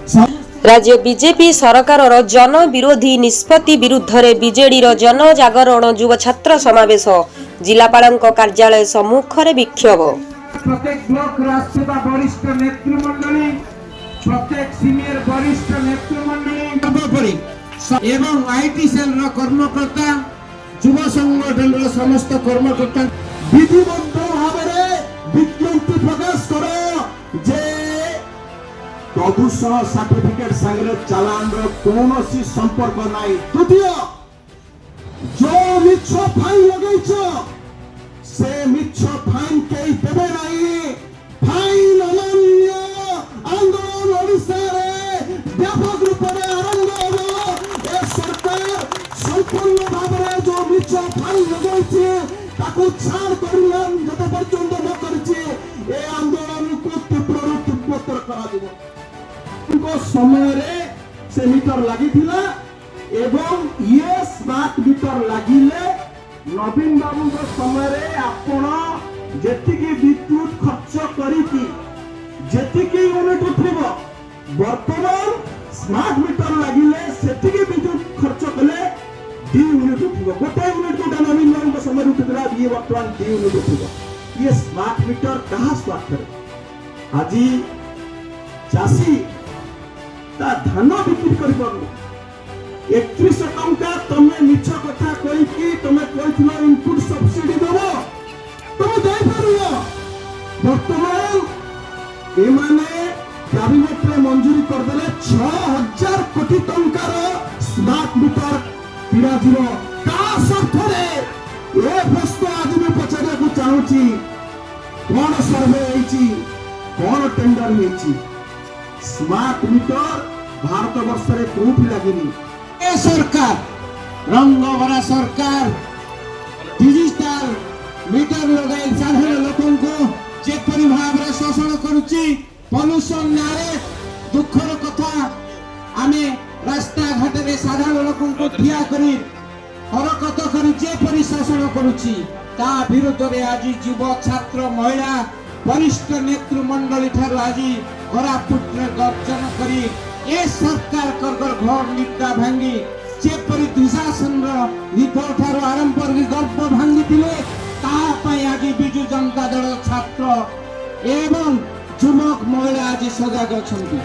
राज्य बीजेपी सरकार जन विरोधी निष्पत्ति विरुद्ध में बीजेडी जन जागरण युव छात्र समावेश जिलापाल कार्यालय सम्मुख में विक्षोभ। प्रत्येक ब्लॉक राष्ट्रीय वरिष्ठ नेतृमंडली प्रत्येक सीनियर वरिष्ठ नेतृमंडली एवं आईटी सेल कर्मकर्ता युव संगठन समस्त कर्मकर्ता विधिबद्ध भाव विज्ञप्ति प्रकाश करो जे प्रदूषण सर्टिफिकेट संगे चालान कौन संपर्क नाई। द्वितीय जो मिछ फाइन लगेछ से मिछ फाइन कई देबे नाई। फाइन अमान्य आंदोलन ओडिशा रे व्यापक रूप में आरंभ हो। ए सरकार संपूर्ण भाव रे जो मिछ फाइन लगेछ ताकू छाड़ करिलाम जते पर्यंत न करछि ए आंदोलन को तीव्र रूपोत्तर करा दिबो। को समय रे से मीटर लागि थिला एवं ये स्मार्ट मीटर लागिले नवीन बाबू को समय रे आपण जेतिकी विद्युत खर्च करिकी जेतिकी यूनिट उठिबो वर्तमान स्मार्ट मीटर लागिले सेतिकी विद्युत खर्च कले 2 यूनिट उठिबो। गोटे यूनिट को नवीन बाबू को समय उठिला ये वर्तमान 2 यूनिट उठिबो। ये स्मार्ट मीटर कहा स्वार्थ रे आजी चासी ता धान बिक्री कर पारो 31 टंका तमे मिछ कथा कहि कि तमे कहिथिलो इनपुट सब्सिडी देबो तमे दे पारियो। वर्तमान ए माने कैबिनेट रे मंजूरी कर देले 6000 कोटी टंकार स्मार्ट मीटर पिरा जीरो का शर्त रे ए प्रश्न आज मैं पचारे को चाहूची कोन सर्वे होईची कोन टेंडर होईची। स्मार्ट मीटर भारत वर्ष रे कोठी लागिनी। ए सरकार रंग भरा सरकार डिजिटल मीटर लगाई साधारण लोकन को जेपरि भाव रे शोषण करूची पॉल्यूशन नारे दुखर कथा आमे रास्ता घाट रे साधारण लोकन को ठिया करी हरकत करी जेपरि शोषण करूची ता विरुद्ध रे आज युव छात्र महिला वरिष्ठ नेतृमंडली ठार आज कोरापुटरे गर्जन करी ए सरकार कर घर निद्रा भांगी जेपरि दुशासन नीति ठार आरंभ कर गर्भ भांगी दिले ता पय आज बिजु जनता दल छात्र एवं युवक महिला आज सजग अछंती।